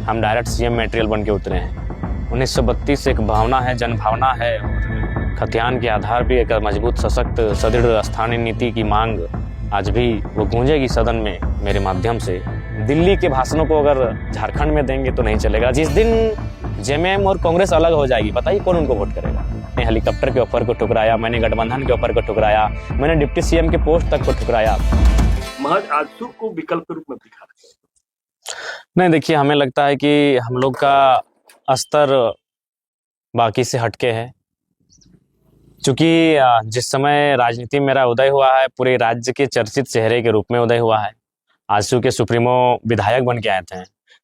हम direct CM material बन के उतरे हैं। 1932 एक भावना है, जनभावना है और खतियान के आधार पर एक मजबूत सशक्त सुदृढ़ स्थानीय नीति की मांग आज भी वो गूंजेगी सदन में मेरे माध्यम से। दिल्ली के भाषणों को अगर झारखंड में देंगे तो नहीं चलेगा। जिस दिन जेएमएम और कांग्रेस अलग हो जाएगी, बताइए कौन उनको वोट करेगा। मैंने हेलीकॉप्टर के ऑफर को ठुकराया, मैंने गठबंधन के ऑफर को ठुकराया, मैंने डिप्टी सीएम के पोस्ट तक को ठुकराया। महज आजसू को विकल्प के रूप में दिखा नहीं, देखिए हमें लगता है कि हम लोग का स्तर बाकी से हटके है। चूंकि जिस समय राजनीति में मेरा उदय हुआ है, पूरे राज्य के चर्चित चेहरे के रूप में उदय हुआ है। आजसू के सुप्रीमो विधायक बन के आए थे,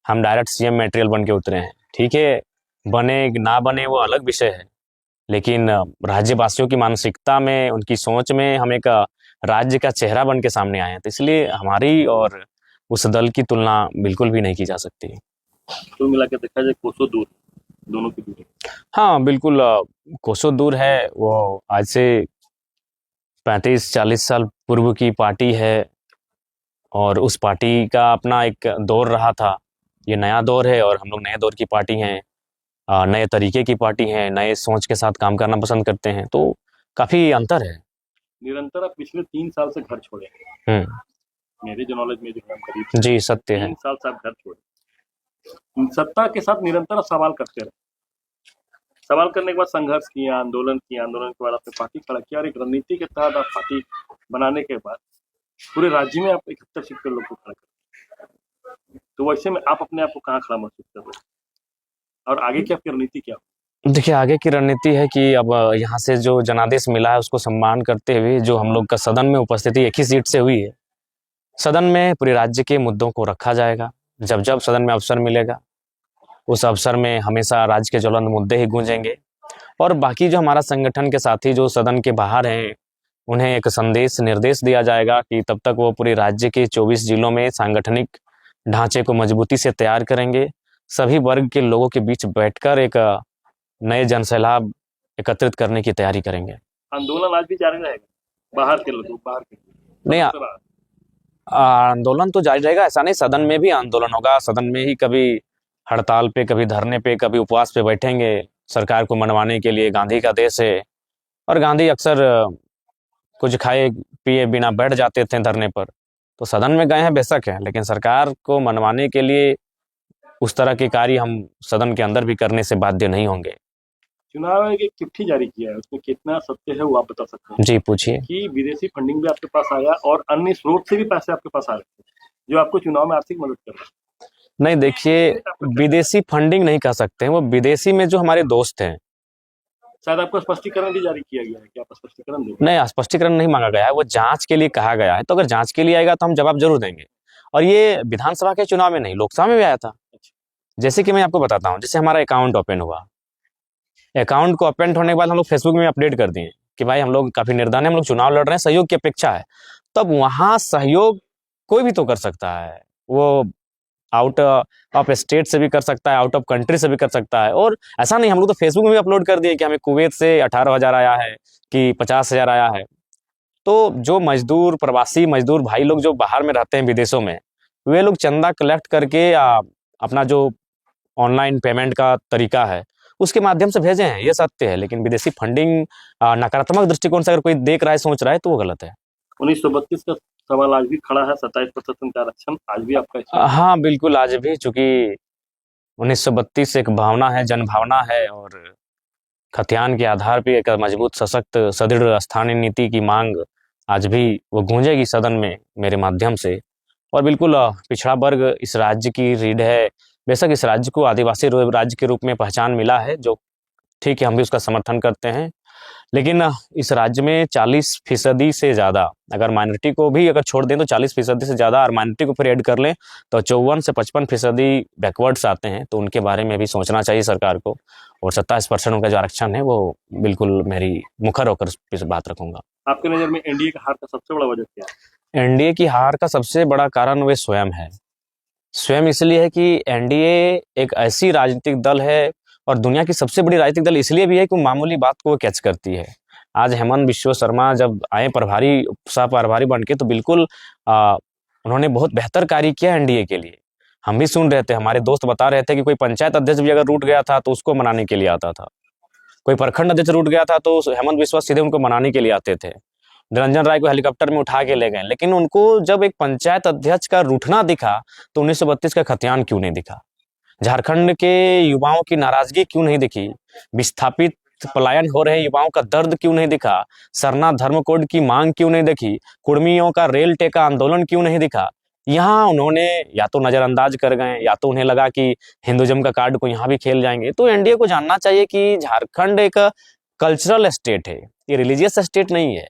हम डायरेक्ट सीएम मटेरियल बन के उतरे हैं। ठीक है, बने ना बने वो अलग विषय है, लेकिन राज्यवासियों की मानसिकता में, उनकी सोच में हम एक राज्य का चेहरा बन के सामने आए हैं। तो इसलिए हमारी और उस दल की तुलना बिल्कुल भी नहीं की जा सकती। तो मिला के देखा जाए कोसों दूर दोनों की दूरी। हाँ बिल्कुल, कोसों दूर है। वो आज से 35-40 साल पूर्व की पार्टी है और उस पार्टी का अपना एक दौर रहा था। ये नया दौर है और हम लोग नए दौर की पार्टी हैं, नए तरीके की पार्टी हैं, नए सोच के साथ काम करना पसंद करते हैं। तो काफ़ी अंतर है। निरंतर आप पिछले 3 साल से घर छोड़े। मेरे जो नॉलेज में जो हम करीब जी सत्य है। 3 साल से आप घर छोड़े, सत्ता के साथ निरंतर आप सवाल करते रहे। सवाल करने के बाद संघर्ष किया, आंदोलन किया, आंदोलन के बाद आपने पार्टी खड़ा किया और एक रणनीति के तहत आप पार्टी बनाने के बाद पूरे राज्य में आप 71 सीट के लोग को खड़ा करते। तो वैसे में आप अपने आप को कहाँ खड़ा महसूस कर रहे हैं और आगे की आपकी रणनीति क्या? देखिए आगे की रणनीति है कि अब यहाँ से जो जनादेश मिला है उसको सम्मान करते हुए जो हम लोग का सदन में उपस्थिति एक ही सीट से हुई है, सदन में पूरे राज्य के मुद्दों को रखा जाएगा। जब जब सदन में अवसर मिलेगा उस अवसर में हमेशा राज्य के ज्वलंत मुद्दे ही गूंजेंगे और बाकी जो हमारा संगठन के साथी जो सदन के बाहर हैं उन्हें एक संदेश निर्देश दिया जाएगा कि तब तक वो पूरे राज्य के 24 जिलों में सांगठनिक ढांचे को मजबूती से तैयार करेंगे। सभी वर्ग के लोगों के बीच बैठकर एक नए जनसैलाब एकत्रित करने की तैयारी करेंगे। आंदोलन आज भी जारी रहेगा, बाहर के लोग बाहर के नहीं, आंदोलन तो जारी रहेगा, ऐसा नहीं। सदन में भी आंदोलन होगा। सदन में ही कभी हड़ताल पे, कभी धरने पे, कभी उपवास पे बैठेंगे सरकार को मनवाने के लिए। गांधी का देश है और गांधी अक्सर कुछ खाए पिए बिना बैठ जाते थे धरने पर। तो सदन में गए हैं बेशक है, लेकिन सरकार को मनवाने के लिए उस तरह के कार्य हम सदन के अंदर भी करने से बाध्य नहीं होंगे। चुनाव आयोग एक चिट्ठी जारी किया है, उसमें कितना सत्य है वो आप बता सकते हैं? जी पूछिए। कि विदेशी फंडिंग भी आपके पास आया और अन्य स्रोत से भी पैसे आपके पास आ रहे थे जो आपको चुनाव में आर्थिक मदद कर रहे हैं। नहीं देखिए, विदेशी फंडिंग नहीं कह सकते हैं, वो विदेशी में जो हमारे दोस्त हैं। शायद आपको स्पष्टीकरण भी जारी किया गया है, क्या आप स्पष्टीकरण देंगे? नहीं, स्पष्टीकरण नहीं मांगा गया है, वो जांच के लिए कहा गया है। तो अगर जांच के लिए आएगा तो हम जवाब जरूर देंगे। और ये विधानसभा के चुनाव में नहीं, लोकसभा में भी आया था। जैसे कि मैं आपको बताता हूँ, जैसे हमारा अकाउंट ओपन हुआ, अकाउंट को ओपन होने के बाद हम लोग फेसबुक में अपडेट कर दिए कि भाई हम लोग काफी निर्धन है, हम लोग चुनाव लड़ रहे हैं, सहयोग की अपेक्षा है। तब वहां सहयोग कोई भी तो कर सकता है, वो आउट ऑफ स्टेट से भी कर सकता है, आउट ऑफ कंट्री से भी कर सकता है। और ऐसा नहीं, हम लोग तो फेसबुक में भी अपलोड कर दिए कि हमें कुवैत से 18,000 आया है कि 50,000 आया है। तो जो मजदूर, प्रवासी मजदूर भाई लोग जो बाहर में रहते हैं विदेशों में, वे लोग चंदा कलेक्ट करके अपना जो ऑनलाइन पेमेंट का तरीका है उसके माध्यम से भेजे हैं, ये सत्य है। लेकिन विदेशी फंडिंग नकारात्मक दृष्टिकोण से अगर कोई देख रहा है, सोच रहा है, तो वो गलत है। 1932 का सवाल आज भी खड़ा है, 27% का आरक्षण आज भी आपका? हाँ बिल्कुल, आज भी, चूंकि 1932 एक भावना है, जनभावना है और खतियान के आधार पर एक मजबूत सशक्त सुदृढ़ स्थानीय नीति की मांग आज भी वो गूंजेगी सदन में मेरे माध्यम से। और बिल्कुल पिछड़ा वर्ग इस राज्य की रीढ़ है। बेशक इस राज्य को आदिवासी राज्य के रूप में पहचान मिला है, जो ठीक है, हम भी उसका समर्थन करते हैं। लेकिन इस राज्य में 40% से ज़्यादा, अगर माइनॉरिटी को भी अगर छोड़ दें तो 40% से ज़्यादा, और माइनॉरिटी को फिर ऐड कर लें तो 54 से 55% बैकवर्ड्स आते हैं। तो उनके बारे में भी सोचना चाहिए सरकार को। और 27% का जो आरक्षण है वो बिल्कुल मेरी मुखर होकर इस बात रखूंगा। आपके नज़र में एनडीए का हार का सबसे बड़ा वजह क्या है? एनडीए की हार का सबसे बड़ा कारण वे स्वयं है। स्वयं इसलिए है कि एनडीए एक ऐसी राजनीतिक दल है और दुनिया की सबसे बड़ी राजनीतिक दल इसलिए भी है कि वो मामूली बात को कैच करती है। आज हेमंत बिश्व शर्मा जब आए प्रभारी, सह प्रभारी बन के, तो बिल्कुल उन्होंने बहुत बेहतर कार्य किया एनडीए के लिए। हम भी सुन रहे थे, हमारे दोस्त बता रहे थे कि कोई पंचायत अध्यक्ष भी अगर रूठ गया था तो उसको मनाने के लिए आता था, कोई प्रखंड अध्यक्ष रूठ गया था तो हेमंत बिस्वा सीधे उनको मनाने के लिए आते थे। निरंजन राय को हेलीकॉप्टर में उठा के ले गए, लेकिन उनको जब एक पंचायत अध्यक्ष का रूठना दिखा तो 1932 का खतियान क्यों नहीं दिखा? झारखंड के युवाओं की नाराजगी क्यों नहीं दिखी? विस्थापित पलायन हो रहे युवाओं का दर्द क्यों नहीं दिखा? सरना धर्म कोड की मांग क्यों नहीं दिखी? कुर्मियों का रेल टेका आंदोलन क्यों नहीं दिखा? यहाँ उन्होंने या तो नजरअंदाज कर गए, या तो उन्हें लगा कि हिंदुइज्म का कार्ड को यहाँ भी खेल जाएंगे। तो एनडीए को जानना चाहिए कि झारखंड एक कल्चरल स्टेट है, ये रिलीजियस स्टेट नहीं है।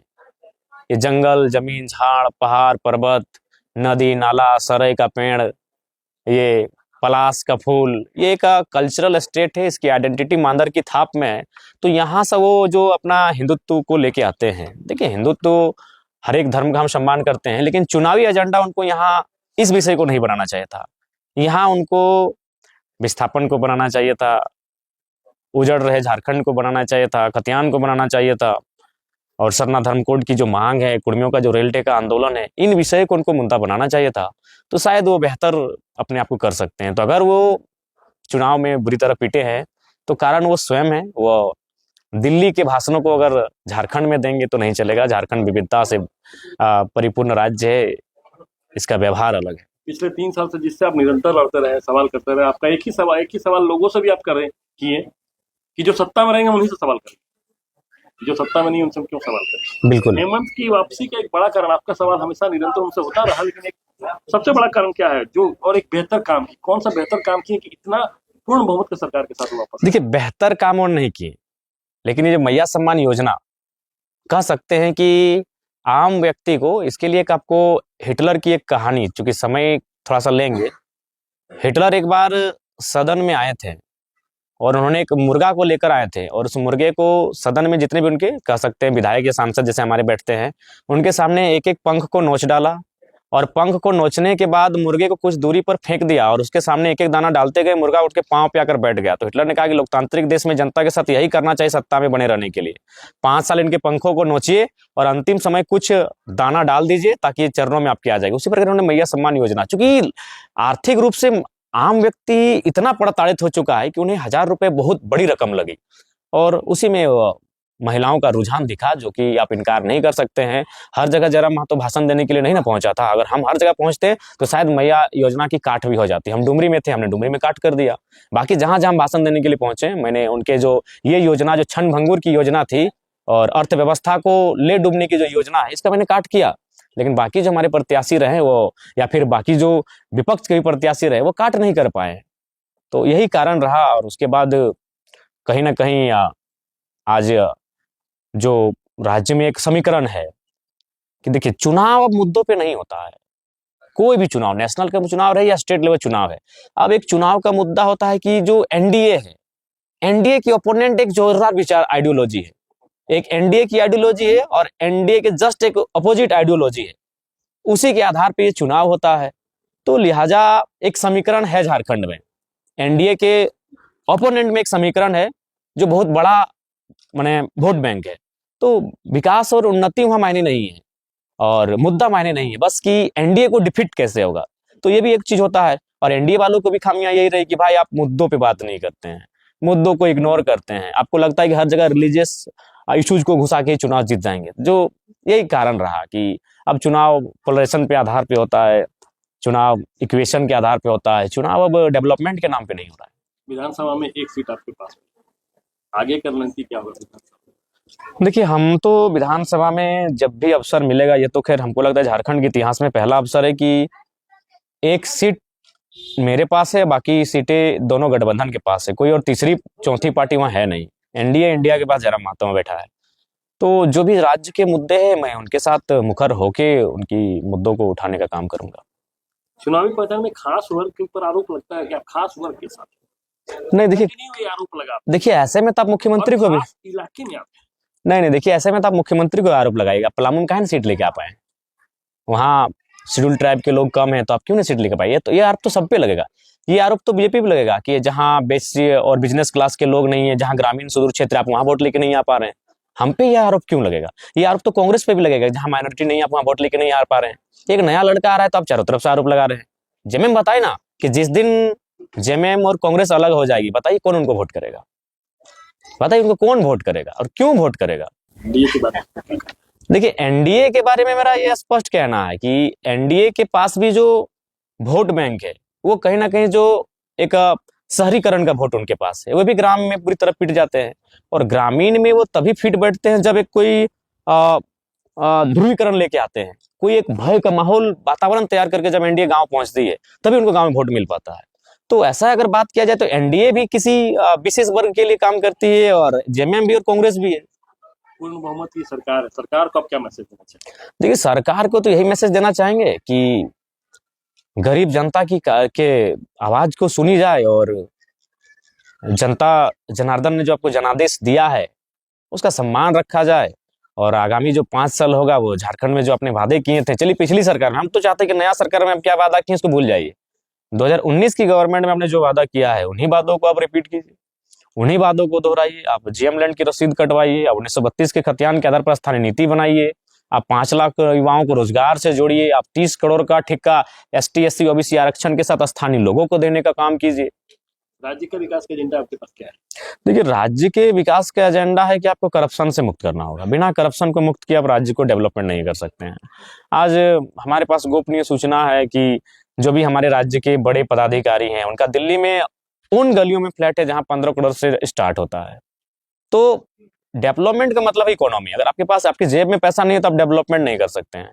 ये जंगल, जमीन, झाड़, पहाड़, पर्वत, नदी, नाला, सरई का पेड़, ये पलाश का फूल, ये एक कल्चरल स्टेट है। इसकी आइडेंटिटी मांदर की थाप में है। तो यहाँ से वो जो अपना हिंदुत्व को लेके आते हैं, देखिए हिंदुत्व हर एक धर्म का हम सम्मान करते हैं, लेकिन चुनावी एजेंडा उनको यहाँ इस विषय को नहीं बनाना चाहिए था। यहाँ उनको विस्थापन को बनाना चाहिए था, उजड़ रहे झारखंड को बनाना चाहिए था, खतियान को बनाना चाहिए था, और सरना धर्म कोड की जो मांग है, कुर्मियों का जो रेल टेका आंदोलन है, इन विषय को उनको मुद्दा बनाना चाहिए था। तो शायद वो बेहतर अपने आप को कर सकते हैं। तो अगर वो चुनाव में बुरी तरह पिटे हैं तो कारण वो स्वयं है। वो दिल्ली के भाषणों को अगर झारखंड में देंगे तो नहीं चलेगा। झारखंड विविधता से परिपूर्ण राज्य है, इसका व्यवहार अलग है। पिछले 3 साल से जिससे आप निरंतर लड़ते रहे, सवाल करते रहे, आपका एक ही सवाल लोगों से भी आप कर रहे किए कि जो सत्ता में रहेंगे उन्हीं से सवाल करें, जो सत्ता में नहीं उनसे क्यों सवाल करें। बिल्कुल। हेमंत की वापसी का एक बड़ा कारण, आपका सवाल हमेशा निरंतर उनसे होता रहा, लेकिन एक सबसे बड़ा कारण क्या है जो, और एक बेहतर काम की, कौन सा बेहतर काम किए कि इतना पूर्ण बहुमत के सरकार के साथ वापस? देखिए, बेहतर काम और नहीं किए, लेकिन ये जो मैया सम्मान योजना, कह सकते हैं कि आम व्यक्ति को, इसके लिए एक आपको हिटलर की एक कहानी, चूंकि समय थोड़ा सा लेंगे। हिटलर एक बार सदन में आए थे और उन्होंने एक मुर्गा को लेकर आए थे, और उस मुर्गे को सदन में जितने भी उनके, कह सकते हैं विधायक या सांसद जैसे हमारे बैठते हैं, उनके सामने एक एक पंख को नोच डाला, और पंख को नोचने के बाद मुर्गे को कुछ दूरी पर फेंक दिया, और उसके सामने एक एक दाना डालते गए, मुर्गा उठ के पांव पे आकर बैठ गया। तो हिटलर ने कहा कि लोकतांत्रिक देश में जनता के साथ यही करना चाहिए सत्ता में बने रहने के लिए। 5 साल इनके पंखों को नोचिए और अंतिम समय कुछ दाना डाल दीजिए ताकि ये चरणों में आपके आ जाएगा। उसी प्रकार उन्होंने मैया सम्मान योजना, चूंकि आर्थिक रूप से आम व्यक्ति इतना प्रताड़ित हो चुका है कि उन्हें 1000 रुपए बहुत बड़ी रकम लगी, और उसी में महिलाओं का रुझान दिखा, जो कि आप इनकार नहीं कर सकते हैं। हर जगह जयराम महतो भाषण देने के लिए नहीं ना पहुंचा था। अगर हम हर जगह पहुंचते तो शायद मैया योजना की काट भी हो जाती। हम डुमरी में थे, हमने डुमरी में काट कर दिया। बाकी जहां जहां भाषण देने के लिए पहुंचे, मैंने उनके जो ये योजना, जो क्षण भंगुर की योजना थी और अर्थव्यवस्था को ले डूबने की जो योजना है, इसका मैंने काट किया। लेकिन बाकी जो हमारे प्रत्याशी रहे वो, या फिर बाकी जो विपक्ष के भी प्रत्याशी रहे, वो काट नहीं कर पाए। तो यही कारण रहा। और उसके बाद कहीं ना कहीं आज जो राज्य में एक समीकरण है कि देखिए, चुनाव अब मुद्दों पे नहीं होता है। कोई भी चुनाव, नेशनल का चुनाव रहे या स्टेट लेवल चुनाव है, अब एक चुनाव का मुद्दा होता है कि जो एनडीए है, एनडीए की ओपोनेंट एक जोरदार विचार आइडियोलॉजी है। एक एनडीए की आइडियोलॉजी है और एनडीए के जस्ट एक अपोजिट आइडियोलॉजी है, उसी के आधार पर ये चुनाव होता है। तो लिहाजा एक समीकरण है झारखंड में, एनडीए के ओपोनेंट में एक समीकरण है जो बहुत बड़ा माने वोट बैंक है। तो विकास और उन्नति वहां मायने नहीं है और मुद्दा मायने नहीं है, बस कि एनडीए को डिफीट कैसे होगा। तो ये भी एक चीज होता है। और एनडीए वालों को भी खामियां यही रही कि भाई आप मुद्दों पे बात नहीं करते हैं, मुद्दों को इग्नोर करते हैं। आपको लगता है कि हर जगह रिलीजियस इश्यूज को घुसा के चुनाव जीत जाएंगे। जो यही कारण रहा कि अब चुनाव पोलराइजेशन पे आधार पे होता है, चुनाव इक्वेशन के आधार पे होता है, चुनाव अब डेवलपमेंट के नाम पे नहीं हो रहा है। विधानसभा में एक सीट आपके पास, आगे का रणनीति क्या होगा? देखिए, हम तो विधानसभा में जब भी अवसर मिलेगा, ये तो खैर हमको लगता है झारखंड के इतिहास में पहला अवसर है कि एक सीट मेरे पास है, बाकी सीटें दोनों गठबंधन के पास है। कोई और तीसरी चौथी पार्टी वहां है नहीं। एनडीए इंडिया के पास जयराम महतो में बैठा है। तो जो भी राज्य के मुद्दे हैं, मैं उनके साथ मुखर होके उनकी मुद्दों को उठाने का काम करूंगा। चुनावी प्रचार में खास वर्ग के ऊपर आरोप लगता है कि आप खास वर्ग के साथ नहीं, देखिए आरोप लगा, देखिए ऐसे में तो आप मुख्यमंत्री को भी इलाके में नहीं, देखिए ऐसे में तो आप मुख्यमंत्री को आरोप लगाएगा। पलामू में काहे सीट लेके आ पाए, वहाँ शेड्यूल ट्राइब के लोग कम हैं, तो आप क्यों नहीं सीट लेके पाए? तो ये आरोप तो सब पे लगेगा। ये आरोप तो बीजेपी पे लगेगा कि जहाँ बेसिक और बिजनेस क्लास के लोग नहीं है, जहाँ ग्रामीण सुदूर क्षेत्र आप वहाँ वोट लेके नहीं आ पा रहे हैं, हम पे ये आरोप क्यों लगेगा? ये आरोप तो कांग्रेस पे भी लगेगा, जहाँ माइनॉरिटी नहीं, आप वहाँ वोट लेके नहीं आ पा रहे हैं। एक नया लड़का आ रहा है तो आप चारों तरफ से आरोप लगा रहे हैं। जब मैं बताए ना कि जिस दिन जेएमएम और कांग्रेस अलग हो जाएगी, बताइए कौन उनको वोट करेगा? बताइए उनको कौन वोट करेगा और क्यों वोट करेगा? एनडीए की बात है। देखिए, एनडीए के बारे में मेरा ये स्पष्ट कहना है कि एनडीए के पास भी जो वोट बैंक है, वो कहीं ना कहीं जो एक शहरीकरण का वोट उनके पास है, वो भी ग्राम में पूरी तरह पिट जाते हैं। और ग्रामीण में वो तभी फिट बैठते हैं जब एक कोई ध्रुवीकरण लेके आते हैं, कोई एक भय का माहौल वातावरण तैयार करके जब एनडीए गांव पहुंचती है, तभी उनको गांव में वोट मिल पाता है। तो ऐसा अगर बात किया जाए तो एनडीए भी किसी विशेष वर्ग के लिए काम करती है और जेएमएम भी और कांग्रेस भी है। पूर्ण बहुमत की सरकार है, सरकार को आप क्या मैसेज देना चाहिए? देखिए, सरकार को तो यही मैसेज देना चाहेंगे कि गरीब जनता के आवाज को सुनी जाए और जनता जनार्दन ने जो आपको जनादेश दिया है उसका सम्मान रखा जाए। और आगामी जो 5 साल होगा वो झारखंड में जो अपने वादे किए थे, चलिए पिछली सरकार में, हम तो चाहते हैं कि नया सरकार में हम क्या वादा किए उसको भूल जाइए। 2019 की गवर्नमेंट में हमने जो वादा किया है उन्हीं बातों को आप रिपीट कीजिए, उन्हीं बातों को दोहराइए। आप जीएम लैंड की रसीद कटवाइए, आप 1932 के खतियान के आधार पर स्थानीय नीति बनाइए, आप 5 लाख युवाओं को रोजगार से जोड़िए, आप 30 करोड़ का ठेका एसटी एससी ओबीसी आरक्षण के साथ स्थानीय लोगों को देने का काम कीजिए। राज्य का विकास का एजेंडा आपके पास क्या है? देखिए, राज्य के विकास का एजेंडा है कि आपको करप्शन से मुक्त करना होगा। बिना करप्शन को मुक्त किए आप राज्य को डेवलपमेंट नहीं कर सकते हैं। आज हमारे पास गोपनीय सूचना है कि जो भी हमारे राज्य के बड़े पदाधिकारी हैं, उनका दिल्ली में उन गलियों में फ्लैट है जहां 15 करोड़ से स्टार्ट होता है। तो डेवलपमेंट का मतलब है इकोनॉमी। अगर आपके पास, आपकी जेब में पैसा नहीं है तो आप डेवलपमेंट नहीं कर सकते हैं।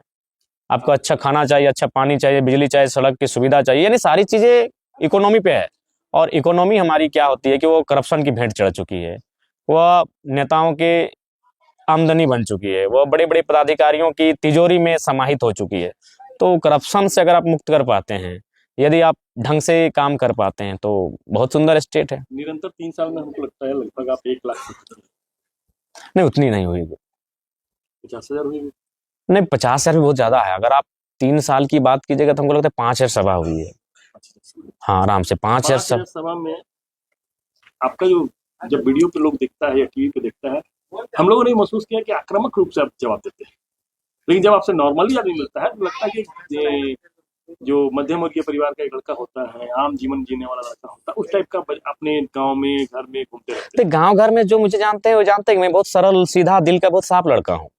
आपको अच्छा खाना चाहिए, अच्छा पानी चाहिए, बिजली चाहिए, सड़क की सुविधा चाहिए, यानी सारी चीजें इकोनॉमी पे है। और इकोनॉमी हमारी क्या होती है कि वो करप्शन की भेंट चढ़ चुकी है, वह नेताओं के आमदनी बन चुकी है, वो बड़े बड़े पदाधिकारियों की तिजोरी में समाहित हो चुकी है। तो करप्शन से अगर आप मुक्त कर पाते हैं, यदि आप ढंग से काम कर पाते हैं, तो बहुत सुंदर स्टेट है। निरंतर 3 साल में हमको लगता है लगभग आप 1 लाख नहीं, उतनी नहीं हुई। 50,000 हुई। नहीं, 50,000 भी बहुत ज्यादा है। अगर आप 3 साल की बात कीजिएगा तो हमको लगता है 5,000 सभा हुई है। हाँ, आराम से 5,000 सभा में आपका जो जब वीडियो पे लोग देखता है या टीवी पे देखता है, हम लोगों ने महसूस किया कि आक्रामक रूप से आप जवाब देते हैं, लेकिन जब आपसे नॉर्मली आदमी मिलता है तो लगता है कि जो मध्यम वर्गीय परिवार का एक लड़का होता है, आम जीवन जीने वाला लड़का होता है, उस टाइप का अपने गांव में घर में घूमते रहते हैं। गांव घर में जो मुझे जानते हैं वो जानते हैं कि मैं बहुत सरल सीधा दिल का बहुत साफ लड़का हूँ।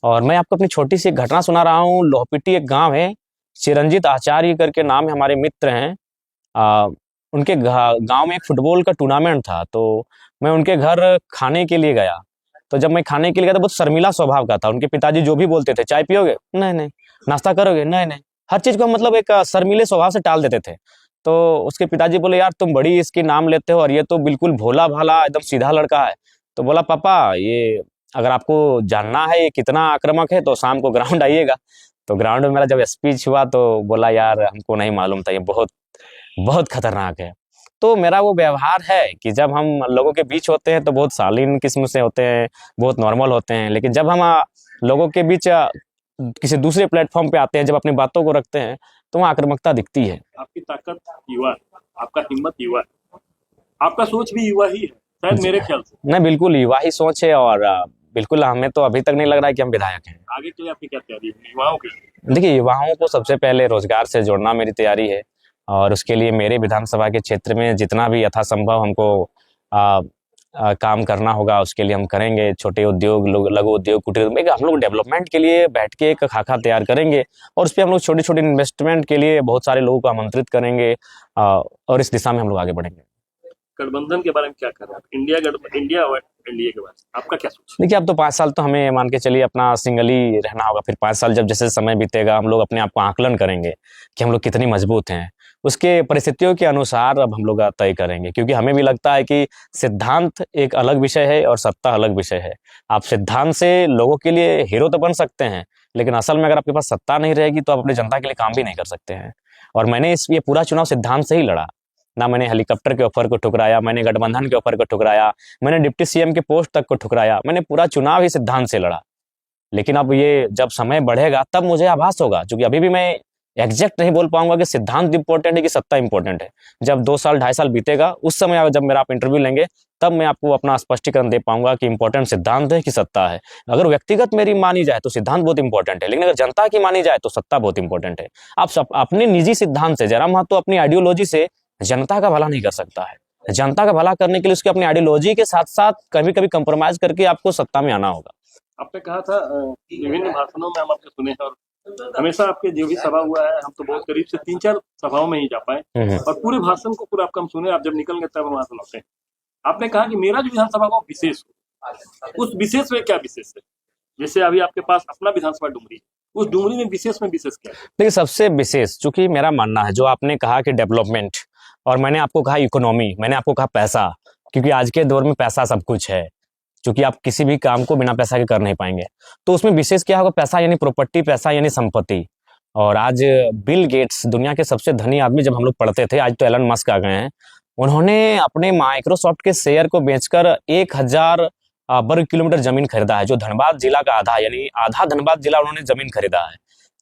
और मैं आपको अपनी छोटी सी एक घटना सुना रहा हूँ। लोहपिटी एक गांव है, चिरंजीत आचार्य करके नाम है, हमारे मित्र हैं। उनके गांव में एक फुटबॉल का टूर्नामेंट था, तो मैं उनके घर खाने के लिए गया। तो जब मैं खाने के लिए गया तो बहुत शर्मिला स्वभाव का था। उनके पिताजी जो भी बोलते थे, चाय पियोगे? नहीं नहीं। नाश्ता करोगे? नहीं नहीं। हर चीज को मतलब एक शर्मीले स्वभाव से टाल देते थे। तो उसके पिताजी बोले, यार तुम बड़ी इसकी नाम लेते हो और ये तो बिल्कुल भोला भाला एकदम सीधा लड़का है। तो बोला, पापा ये अगर आपको जानना है ये कितना आक्रामक है तो शाम को ग्राउंड आइएगा। तो ग्राउंड में मेरा जब स्पीच हुआ तो बोला, यार हमको नहीं मालूम था, ये बहुत बहुत खतरनाक है। तो मेरा वो व्यवहार है कि जब हम लोगों के बीच होते हैं तो बहुत शालीन किस्म से होते हैं, बहुत नॉर्मल होते हैं, लेकिन जब हम लोगों के बीच किसी दूसरे प्लेटफॉर्म पे आते हैं, जब अपनी बातों को रखते हैं, तो वहाँ आक्रामकता दिखती है। आपकी ताकत युवा है, आपका हिम्मत युवा है, आपका सोच भी युवा ही है शायद, मेरे ख्याल से। नहीं, बिल्कुल युवा ही सोच है। और बिल्कुल हमें तो अभी तक नहीं लग रहा है कि हम विधायक हैं। आगे के लिए आपकी क्या तैयारी है युवाओं के लिए? देखिए, युवाओं को सबसे पहले रोजगार से जोड़ना मेरी तैयारी है। और उसके लिए मेरे विधानसभा के क्षेत्र में जितना भी यथासंभव हमको काम करना होगा उसके लिए हम करेंगे। छोटे उद्योग, लघु उद्योग, कुटीर उद्योग, हम लोग डेवलपमेंट के लिए बैठ के एक खाका तैयार करेंगे और उस पर हम लोग छोटे छोटे इन्वेस्टमेंट के लिए बहुत सारे लोगों को आमंत्रित करेंगे और इस दिशा में हम लोग आगे बढ़ेंगे। गठबंधन के बारे में क्या कर रहे हैं? इंडिया और एनडीए के बारे में आपका क्या सोच? देखिए, अब तो 5 साल तो हमें मान के चलिए अपना सिंगल ही रहना होगा। फिर 5 साल जब जैसे समय बीतेगा हम लोग अपने आप को आकलन करेंगे कि हम लोग कितनी मजबूत हैं। उसके परिस्थितियों के अनुसार अब हम लोग तय करेंगे, क्योंकि हमें भी लगता है कि सिद्धांत एक अलग विषय है और सत्ता अलग विषय है। आप सिद्धांत से लोगों के लिए हीरो तो बन सकते हैं, लेकिन असल में अगर आपके पास सत्ता नहीं रहेगी तो आप अपनी जनता के लिए काम भी नहीं कर सकते हैं। और मैंने ये पूरा चुनाव सिद्धांत से ही लड़ा। ना मैंने हेलीकॉप्टर के ऑफर को ठुकराया, मैंने गठबंधन के ऑफर को ठुकराया, मैंने डिप्टी सीएम के पोस्ट तक को ठुकराया। मैंने पूरा चुनाव ही सिद्धांत से लड़ा। लेकिन अब ये जब समय बढ़ेगा तब मुझे आभास होगा, क्योंकि अभी भी मैं एग्जैक्ट नहीं बोल पाऊंगा कि सिद्धांत इंपॉर्टेंट है कि सत्ता इंपॉर्टेंट है। जब 2 साल 2.5 साल बीतेगा, उस समय जब मेरा आप इंटरव्यू लेंगे, तब मैं आपको अपना स्पष्टीकरण दे पाऊंगा कि इंपॉर्टेंट सिद्धांत है कि सत्ता है। अगर व्यक्तिगत मेरी मानी जाए तो सिद्धांत बहुत इंपॉर्टेंट है, लेकिन अगर जनता की मानी जाए तो सत्ता बहुत इंपॉर्टेंट है। आप अपने निजी सिद्धांत से, जयराम महतो अपनी आइडियोलॉजी से जनता का भला नहीं कर सकता है। जनता का भला करने के लिए उसकी अपनी आइडियोलॉजी के साथ साथ कभी कभी कंप्रोमाइज करके आपको सत्ता में आना होगा। आपने कहा था विभिन्न भाषणों में हम आपके सुने हैं, और हमेशा आपके जो भी सभा हुआ है, हम तो बहुत करीब से 3-4 सभाओं में ही जा पाए, और पूरे भाषण को पूरा आपका हम सुने। आप जब निकल गए तब हम वहां सुनाते हैं। आपने कहा कि मेरा जो विधानसभा का विशेष हो, उस विशेष में क्या विशेष है? जैसे अभी आपके पास अपना विधानसभा डुमरी, उस डुमरी में विशेष क्या है? देखिए, सबसे विशेष, चूंकि मेरा मानना है, जो आपने कहा कि डेवलपमेंट, और मैंने आपको कहा इकोनॉमी, मैंने आपको कहा पैसा, क्योंकि आज के दौर में पैसा सब कुछ है, क्योंकि आप किसी भी काम को बिना पैसा के कर नहीं पाएंगे। तो उसमें विशेष क्या होगा? पैसा यानी प्रॉपर्टी, पैसा यानी संपत्ति। और आज बिल गेट्स, दुनिया के सबसे धनी आदमी, जब हम लोग पढ़ते थे, आज तो एलन मस्क आ गए हैं, उन्होंने अपने माइक्रोसॉफ्ट के शेयर को बेचकर 1000 वर्ग किलोमीटर जमीन खरीदा है, जो धनबाद जिला का आधा, यानी आधा धनबाद जिला उन्होंने जमीन खरीदा है।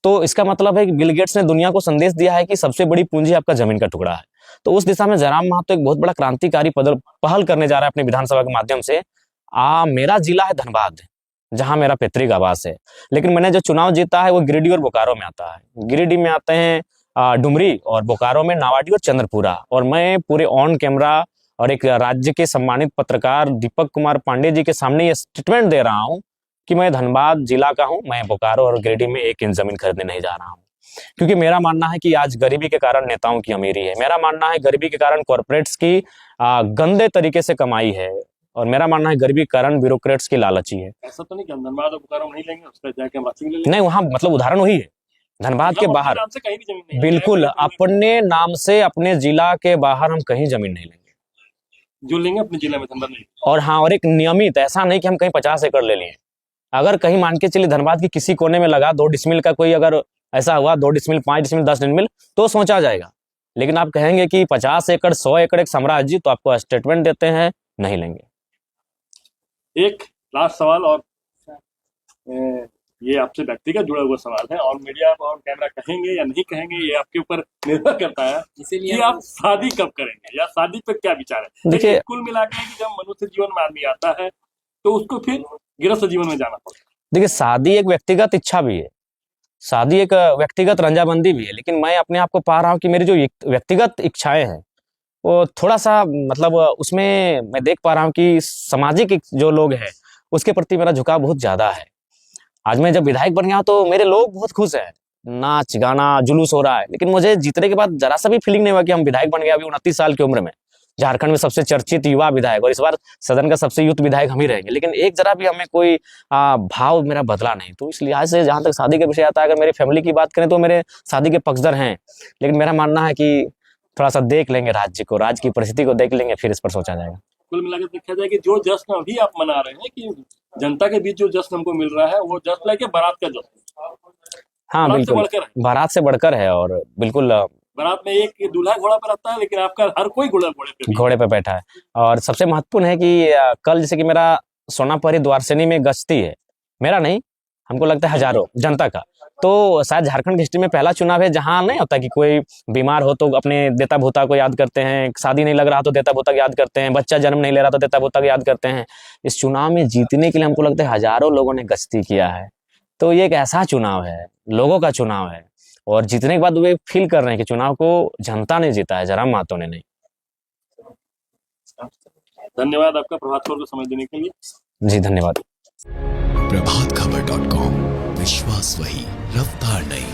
तो इसका मतलब है कि बिल गेट्स ने दुनिया को संदेश दिया है कि सबसे बड़ी पूंजी आपका जमीन का टुकड़ा है। तो उस दिशा में जयराम महतो एक बहुत बड़ा क्रांतिकारी पहल करने जा रहा है अपने विधानसभा के माध्यम से। मेरा जिला है धनबाद, जहां मेरा पैतृक आवास है, लेकिन मैंने जो चुनाव जीता है वो गिरिडीह और बोकारो में आता है। गिरिडीह में आते हैं डुमरी, और बोकारो में नावाडी और चंद्रपुरा। और मैं पूरे ऑन कैमरा और एक राज्य के सम्मानित पत्रकार दीपक कुमार पांडे जी के सामने ये स्टेटमेंट दे रहा हूं कि मैं धनबाद जिला का हूं, मैं बोकारो और गिरिडीह में 1 इंच जमीन खरीदने नहीं जा रहा हूं। क्योंकि मेरा मानना है कि आज गरीबी के कारण नेताओं की अमीरी है, मेरा मानना है गरीबी के कारण कॉर्पोरेट्स की गंदे तरीके से कमाई है, और मेरा मानना है गरीबी के कारण ब्यूरोक्रेट्स की लालची है। ऐसा तो नहीं कि हम धनबाद और बोकारो नहीं लेंगे, उसका जाके हम वाशिंग ले लेंगे? नहीं, वहां मतलब उदाहरण वही है, धनबाद के बाहर नाम से कहीं भी जमीन नहीं, बिल्कुल अपने नाम से अपने जिला के बाहर हम कहीं जमीन नहीं लेंगे, जो लेंगे अपने जिले में, धनबाद नहीं। और हाँ, और एक नियमित, ऐसा नहीं कि हम कहीं 50 एकड़ ले लिए। अगर कहीं मान के चलिए धनबाद की किसी कोने में लगा 2 डिसमिल का, कोई अगर ऐसा हुआ 2 डिसमिल, 5 डिसमिल, 10 डिसमिल, तो सोचा जाएगा। लेकिन आप कहेंगे कि 50 एकड़ 100 एकड़ एक साम्राज्य, तो आपको स्टेटमेंट देते हैं, नहीं लेंगे। एक लास्ट सवाल, और ये आपसे व्यक्तिगत जुड़ा हुआ सवाल है, और मीडिया और कैमरा कहेंगे या नहीं कहेंगे ये आपके ऊपर निर्भर करता है, इसीलिए आप शादी कब करेंगे, या शादी पे क्या विचार है? देखिए, कुल मिलाकर कि जब मनुष्य जीवन में आदमी आता है तो उसको फिर गृहस्थ जीवन में जाना पड़ता है। देखिए, शादी एक व्यक्तिगत इच्छा भी है, शादी एक व्यक्तिगत रंजाबंदी भी है, लेकिन मैं अपने आप को पा रहा हूँ कि मेरी जो व्यक्तिगत इच्छाएं हैं वो थोड़ा सा, मतलब उसमें मैं देख पा रहा हूँ कि सामाजिक जो लोग हैं उसके प्रति मेरा झुकाव बहुत ज्यादा है। आज मैं जब विधायक बन गया तो मेरे लोग बहुत खुश हैं, नाच गाना जुलूस हो रहा है, लेकिन मुझे जीतने के बाद जरा सा भी फीलिंग नहीं हुआ कि हम विधायक बन गए। अभी 29 साल की उम्र में झारखंड में सबसे चर्चित युवा विधायक, और इस बार सदन का सबसे युवा विधायक हम ही रहेंगे, लेकिन एक जरा भी हमें कोई भाव मेरा बदला नहीं। तो इसलिए आज से जहां तक शादी का विषय आता है, अगर मेरी फैमिली की बात करें तो मेरे शादी के पक्षधर हैं, लेकिन मेरा मानना है कि थोड़ा सा देख लेंगे राज्य को, राज्य की परिस्थिति को देख लेंगे, फिर इस पर सोचा जाएगा। कुल मिलाकर देखा जाए कि जो जश्न अभी आप मना रहे हैं, कि जनता के बीच जो जश्न हमको मिल रहा है, वो जश्न है कि बारात का जश्न। हाँ बिल्कुल, बारात से बढ़कर है, और बिल्कुल बारात में एक दूल्हा घोड़ा पर रहता है, लेकिन आपका हर कोई घोड़े पे बैठा है। और सबसे महत्वपूर्ण है कि कल जैसे कि मेरा सोनापरी द्वारसेनी में गश्ती है, मेरा नहीं, हमको लगता है हजारों जनता का। तो शायद झारखंड हिस्ट्री में पहला चुनाव है जहां नहीं होता कि कोई बीमार हो तो अपने देता भूता को याद करते हैं, शादी नहीं लग रहा तो देता भूता को याद करते हैं, बच्चा जन्म नहीं ले रहा तो देता भूता को याद करते हैं। इस चुनाव में जीतने के लिए हमको लगता है हजारों लोगों ने गश्ती किया है। तो ये एक ऐसा चुनाव है, लोगों का चुनाव है, और जीतने के बाद वे फील कर रहे हैं कि चुनाव को जनता ने जीता है, जयराम महतो ने नहीं। धन्यवाद आपका प्रभात खबर को समय देने के लिए। जी धन्यवाद। प्रभातखबर.com, विश्वास वही, रफ्तार नहीं।